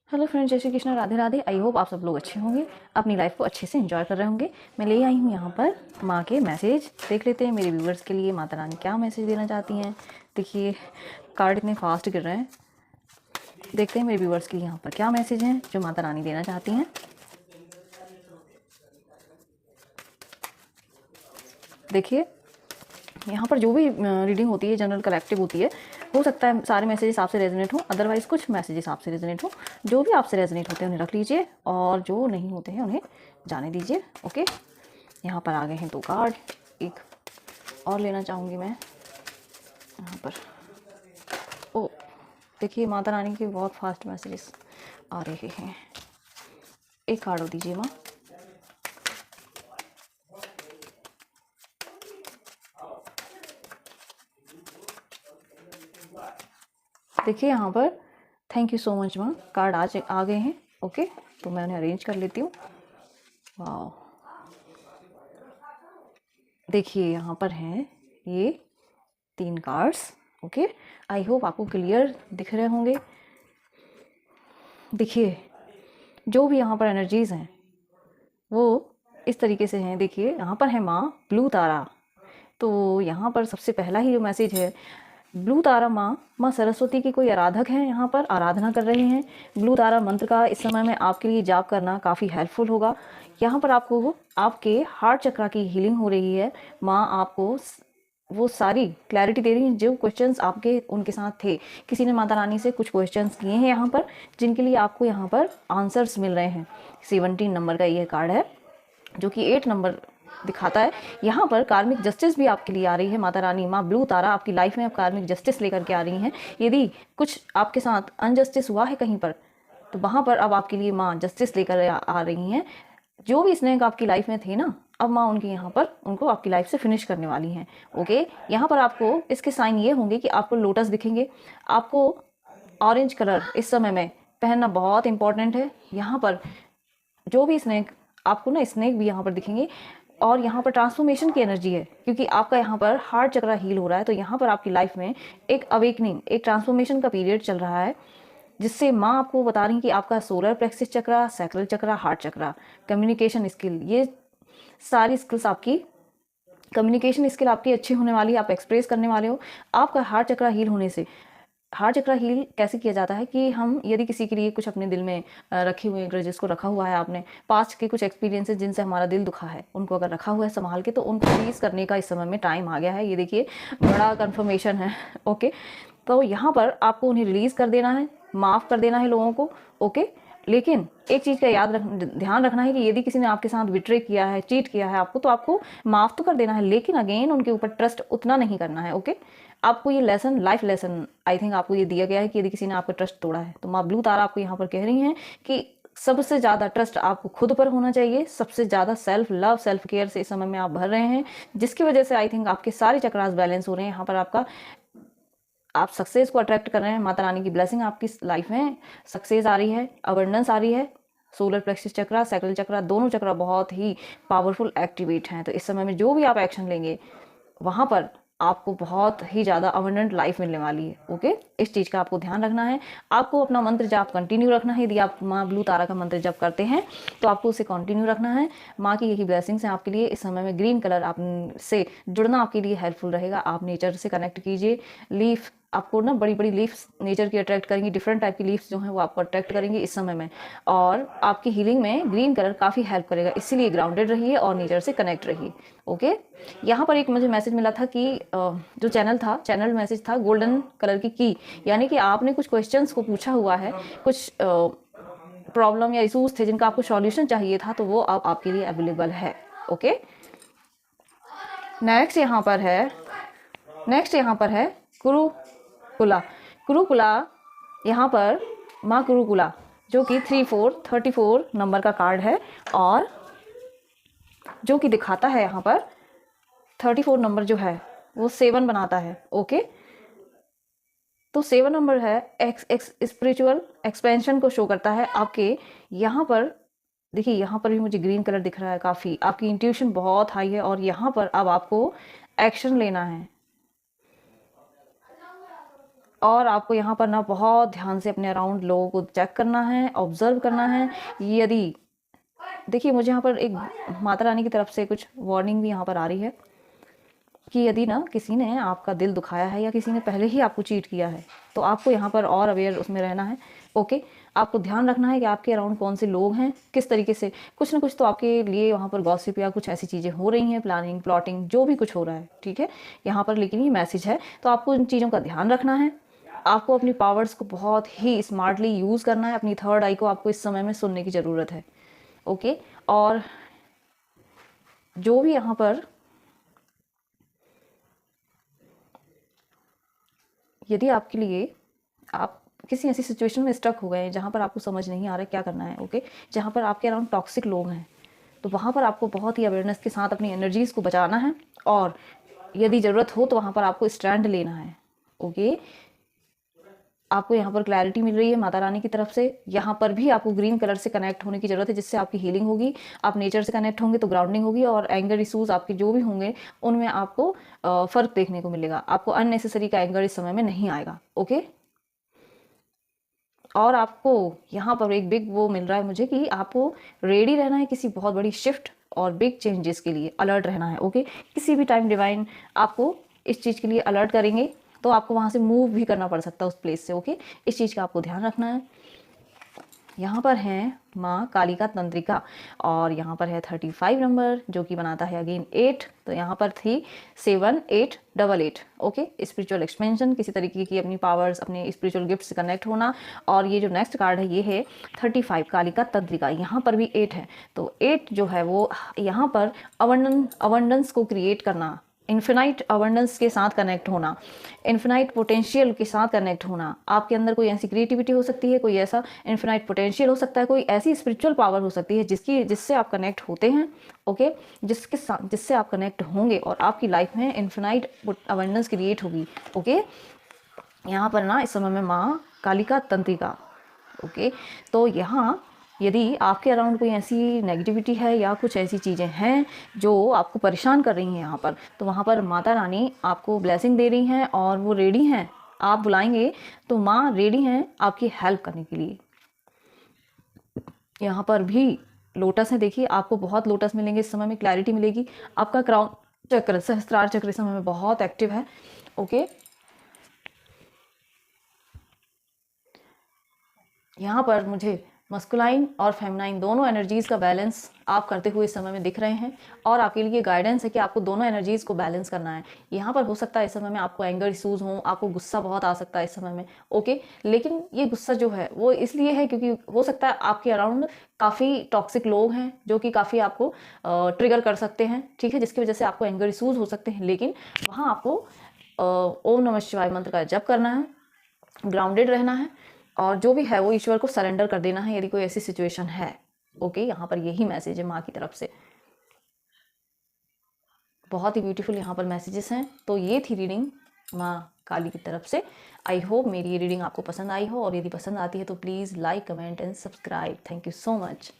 Hello friends, जय Shri Krishna, Radhe Radhe. I hope आप सब लोग अच्छे होंगे, अपनी लाइफ को अच्छे से एंजॉय कर रहे होंगे। मैं ले आई हूँ यहाँ पर माँ के मैसेज। देख लेते हैं मेरे व्यूवर्स के लिए माता रानी क्या मैसेज देना चाहती हैं। देखिए कार्ड इतने फास्ट गिर रहे हैं। देखते हैं मेरे व्यूवर्स के लिए यहाँ पर क्या मैसेज हैं जो माता रानी देना चाहती हैं। देखिए यहाँ पर जो भी रीडिंग होती है जनरल कलेक्टिव होती है। हो सकता है सारे मैसेजेस आपसे रेजोनेट हो, अदरवाइज कुछ मैसेजेस आपसे रेजोनेट हो। जो भी आपसे रेजोनेट होते हैं उन्हें रख लीजिए और जो नहीं होते हैं उन्हें जाने दीजिए। ओके, यहाँ पर आ गए हैं 2 कार्ड। एक और लेना चाहूँगी मैं यहाँ पर। ओ देखिए माता रानी के बहुत फास्ट मैसेजेस आ रहे हैं। एक कार्ड दीजिए माँ। देखिए यहाँ पर थैंक यू सो मच माँ, कार्ड आज आ गए हैं। ओके, तो मैं उन्हें अरेंज कर लेती हूँ। वाह, देखिए यहाँ पर हैं ये 3 कार्ड्स। ओके, आई होप आपको क्लियर दिख रहे होंगे। देखिए जो भी यहाँ पर एनर्जीज़ हैं वो इस तरीके से हैं। देखिए यहाँ पर है माँ ब्लू तारा। तो यहाँ पर सबसे पहला ही जो मैसेज है, ब्लू तारा माँ सरस्वती की कोई आराधक हैं, यहाँ पर आराधना कर रहे हैं। ब्लू तारा मंत्र का इस समय में आपके लिए जाप करना काफ़ी हेल्पफुल होगा। यहाँ पर आपको आपके हार्ट चक्रा की हीलिंग हो रही है। माँ आपको वो सारी क्लैरिटी दे रही हैं जो क्वेश्चंस आपके उनके साथ थे। किसी ने माता रानी से कुछ क्वेश्चंस किए हैं यहाँ पर, जिनके लिए आपको यहाँ पर आंसर्स मिल रहे हैं। 17 नंबर का ये कार्ड है जो कि 8 नंबर दिखाता है। यहाँ पर कार्मिक जस्टिस भी आपके लिए आ रही है। माता रानी माँ ब्लू तारा आपकी लाइफ में अब कार्मिक जस्टिस लेकर के आ रही हैं। यदि कुछ आपके साथ अनजस्टिस हुआ है कहीं पर, तो वहाँ पर अब आपके लिए माँ जस्टिस लेकर आ रही हैं। जो भी स्नेक आपकी लाइफ में थे ना, अब माँ उनके यहाँ पर उनको आपकी लाइफ से फिनिश करने वाली हैं। ओके, यहाँ पर आपको इसके साइन ये होंगे कि आपको लोटस दिखेंगे। आपको ऑरेंज कलर इस समय में पहनना बहुत इंपॉर्टेंट है। यहाँ पर जो भी स्नेक आपको ना, स्नेक भी यहाँ पर दिखेंगे। और यहाँ पर ट्रांसफॉर्मेशन की एनर्जी है क्योंकि आपका यहाँ पर हार्ट चक्रा हील हो रहा है। तो यहाँ पर आपकी लाइफ में एक अवेकनिंग, एक ट्रांसफॉर्मेशन का पीरियड चल रहा है, जिससे माँ आपको बता रही कि आपका सोलर प्लेक्सिस चक्रा, सैक्रल चक्रा, हार्ट चक्रा, कम्युनिकेशन स्किल, ये सारी स्किल्स आपकी, कम्युनिकेशन स्किल आपकी अच्छी होने वाली है। आप एक्सप्रेस करने वाले हो। आपका हार्ट चक्रा हील होने से, हार्ट चक्रा हील कैसे किया जाता है कि हम यदि किसी के लिए कुछ अपने दिल में रखे हुए ग्रजेस को रखा हुआ है, आपने पास्ट के कुछ एक्सपीरियंसेस जिनसे हमारा दिल दुखा है, उनको अगर रखा हुआ है संभाल के, तो उनको रिलीज करने का इस समय में टाइम आ गया है। ये देखिए बड़ा कन्फर्मेशन है। ओके, तो यहाँ पर आपको उन्हें रिलीज कर देना है, माफ़ कर देना है लोगों को। ओके, लेकिन एक चीज़ का ध्यान रखना है कि यदि किसी ने आपके साथ बिट्रे किया है, चीट किया है आपको, तो आपको माफ़ तो कर देना है, लेकिन अगेन उनके ऊपर ट्रस्ट उतना नहीं करना है। ओके, आपको ये lesson, life lesson I think आपको ये दिया गया है कि यदि किसी ने आपका ट्रस्ट तोड़ा है, तो माँ ब्लू तारा आपको यहाँ पर कह रही हैं कि सबसे ज़्यादा ट्रस्ट आपको खुद पर होना चाहिए। सबसे ज़्यादा सेल्फ लव, सेल्फ केयर से इस समय में आप भर रहे हैं, जिसकी वजह से आई थिंक आपके सारे चक्रास बैलेंस हो रहे हैं। यहाँ पर आपका, आप सक्सेस को अट्रैक्ट कर रहे हैं। माता रानी की ब्लेसिंग आपकी लाइफ में, सक्सेस आ रही है, अबंडेंस आ रही है। सोलर प्लेक्सिस चक्रा, सैक्रल चक्रा, दोनों चक्रा बहुत ही पावरफुल एक्टिवेट हैं। तो इस समय में जो भी आप एक्शन लेंगे वहाँ पर आपको बहुत ही ज़्यादा अबंडेंट लाइफ मिलने वाली है। ओके, इस चीज़ का आपको ध्यान रखना है। आपको अपना मंत्र जाप कंटिन्यू रखना है। यदि आप माँ ब्लू तारा का मंत्र जप करते हैं तो आपको उसे कंटिन्यू रखना है। माँ की यही ब्लेसिंग्स हैं आपके लिए। इस समय में ग्रीन कलर आप से जुड़ना आपके लिए हेल्पफुल रहेगा। आप नेचर से कनेक्ट कीजिए। लीफ आपको ना, बड़ी बड़ी लीव्स नेचर की अट्रैक्ट करेंगी। डिफरेंट टाइप की लीव्स जो हैं वो आपको अट्रैक्ट करेंगी इस समय में, और आपकी हीलिंग में ग्रीन कलर काफ़ी हेल्प करेगा। इसीलिए ग्राउंडेड रहिए और नेचर से कनेक्ट रहिए। ओके, यहाँ पर एक मुझे मैसेज मिला था कि जो चैनल मैसेज था गोल्डन कलर की, यानी कि आपने कुछ क्वेश्चंस को पूछा हुआ है, कुछ प्रॉब्लम या इशूज़ थे जिनका आपको सॉल्यूशन चाहिए था, तो वो अब आपके लिए अवेलेबल है। ओके, नेक्स्ट यहाँ पर है कुरुकुला। यहाँ पर माँ कुरुकुला जो कि 34 नंबर का कार्ड है, और जो कि दिखाता है यहाँ पर 34 नंबर जो है वो 7 बनाता है। ओके, तो 7 नंबर है स्पिरिचुअल एक्सपेंशन को शो करता है आपके। यहाँ पर देखिए, यहाँ पर भी मुझे ग्रीन कलर दिख रहा है। काफ़ी आपकी इंट्यूशन बहुत हाई है, और यहाँ पर अब आपको एक्शन लेना है। और आपको यहाँ पर ना बहुत ध्यान से अपने अराउंड लोगों को चेक करना है, ऑब्जर्व करना है। यदि देखिए मुझे यहाँ पर एक माता रानी की तरफ से कुछ वार्निंग भी यहाँ पर आ रही है कि यदि ना किसी ने आपका दिल दुखाया है या किसी ने पहले ही आपको चीट किया है तो आपको यहाँ पर और अवेयर उसमें रहना है। ओके, आपको ध्यान रखना है कि आपके अराउंड कौन से लोग हैं, किस तरीके से कुछ ना कुछ तो आपके लिए वहाँ पर गॉसिप या कुछ ऐसी चीज़ें हो रही हैं, प्लानिंग प्लॉटिंग जो भी कुछ हो रहा है, ठीक है यहाँ पर। लेकिन ये मैसेज है तो आपको इन चीज़ों का ध्यान रखना है। आपको अपनी पावर्स को बहुत ही स्मार्टली यूज़ करना है। अपनी थर्ड आई को आपको इस समय में सुनने की ज़रूरत है। ओके, और जो भी यहाँ पर यदि आपके लिए आप किसी ऐसी सिचुएशन में स्टक हो गए हैं जहाँ पर आपको समझ नहीं आ रहा है क्या करना है, ओके, जहाँ पर आपके अराउंड टॉक्सिक लोग हैं, तो वहाँ पर आपको बहुत ही अवेयरनेस के साथ अपनी एनर्जीज़ को बचाना है और यदि ज़रूरत हो तो वहाँ पर आपको स्टैंड लेना है। ओके, आपको यहाँ पर क्लैरिटी मिल रही है माता रानी की तरफ से। यहाँ पर भी आपको ग्रीन कलर से कनेक्ट होने की ज़रूरत है जिससे आपकी हीलिंग होगी। आप नेचर से कनेक्ट होंगे तो ग्राउंडिंग होगी और एंगर इशूज़ आपके जो भी होंगे उनमें आपको फ़र्क देखने को मिलेगा। आपको अननेसेसरी का एंगर इस समय में नहीं आएगा। ओके, और आपको यहाँ पर एक बिग वो मिल रहा है मुझे कि आपको रेडी रहना है किसी बहुत बड़ी शिफ्ट और बिग चेंजेस के लिए, अलर्ट रहना है। ओके, किसी भी टाइम डिवाइन आपको इस चीज़ के लिए अलर्ट करेंगे तो आपको वहाँ से मूव भी करना पड़ सकता है उस प्लेस से। ओके, इस चीज़ का आपको ध्यान रखना है। यहाँ पर हैं माँ कालिका तंत्रिका और यहाँ पर है 35 नंबर जो कि बनाता है अगेन 8। तो यहाँ पर थी 7888। ओके, स्पिरिचुअल एक्सपेंशन, किसी तरीके की अपनी पावर्स, अपने स्पिरिचुअल गिफ्ट से कनेक्ट होना। और ये जो नेक्स्ट कार्ड है ये है 35 कालिका तंत्रिका, यहाँ पर भी 8 है। तो 8 जो है वो यहाँ पर अबंडेंस को क्रिएट करना, इन्फिनाइट अबंडेंस के साथ कनेक्ट होना, इन्फिनाइट पोटेंशियल के साथ कनेक्ट होना। आपके अंदर कोई ऐसी क्रिएटिविटी हो सकती है, कोई ऐसा इन्फिनाइट पोटेंशियल हो सकता है, कोई ऐसी स्पिरिचुअल पावर हो सकती है जिससे आप कनेक्ट होते हैं। ओके, जिससे आप कनेक्ट होंगे और आपकी लाइफ में इन्फिनाइट अबंडेंस क्रिएट होगी। ओके, यहाँ पर ना इस समय में माँ कालिका तंत्रिका। ओके, तो यहाँ यदि आपके अराउंड कोई ऐसी नेगेटिविटी है या कुछ ऐसी चीज़ें हैं जो आपको परेशान कर रही हैं यहाँ पर, तो वहाँ पर माता रानी आपको ब्लेसिंग दे रही हैं और वो रेडी हैं। आप बुलाएंगे तो माँ रेडी हैं आपकी हेल्प करने के लिए। यहाँ पर भी लोटस है, देखिए आपको बहुत लोटस मिलेंगे इस समय में, क्लैरिटी मिलेगी। आपका क्राउन चक्र, सहस्त्रार चक्र इस समय में बहुत एक्टिव है। ओके, यहाँ पर मुझे मस्कुलाइन और फेमिनाइन दोनों एनर्जीज़ का बैलेंस आप करते हुए इस समय में दिख रहे हैं और आपके लिए गाइडेंस है कि आपको दोनों एनर्जीज़ को बैलेंस करना है। यहाँ पर हो सकता है इस समय में आपको एंगर इशूज़ हों, आपको गुस्सा बहुत आ सकता है इस समय में। ओके, लेकिन ये गुस्सा जो है वो इसलिए है क्योंकि हो सकता है आपके अराउंड काफ़ी टॉक्सिक लोग हैं जो कि काफ़ी आपको ट्रिगर कर सकते हैं, ठीक है, जिसकी वजह से आपको एंगर इशूज़ हो सकते हैं। लेकिन वहाँ आपको ओम नमः शिवाय मंत्र का जप करना है, ग्राउंडेड रहना है और जो भी है वो ईश्वर को सरेंडर कर देना है यदि कोई ऐसी सिचुएशन है। ओके, यहाँ पर यही मैसेज है माँ की तरफ से। बहुत ही ब्यूटीफुल यहाँ पर मैसेजेस हैं। तो ये थी रीडिंग माँ काली की तरफ से। आई होप मेरी ये रीडिंग आपको पसंद आई हो और यदि पसंद आती है तो please like, comment and subscribe. Thank you so much.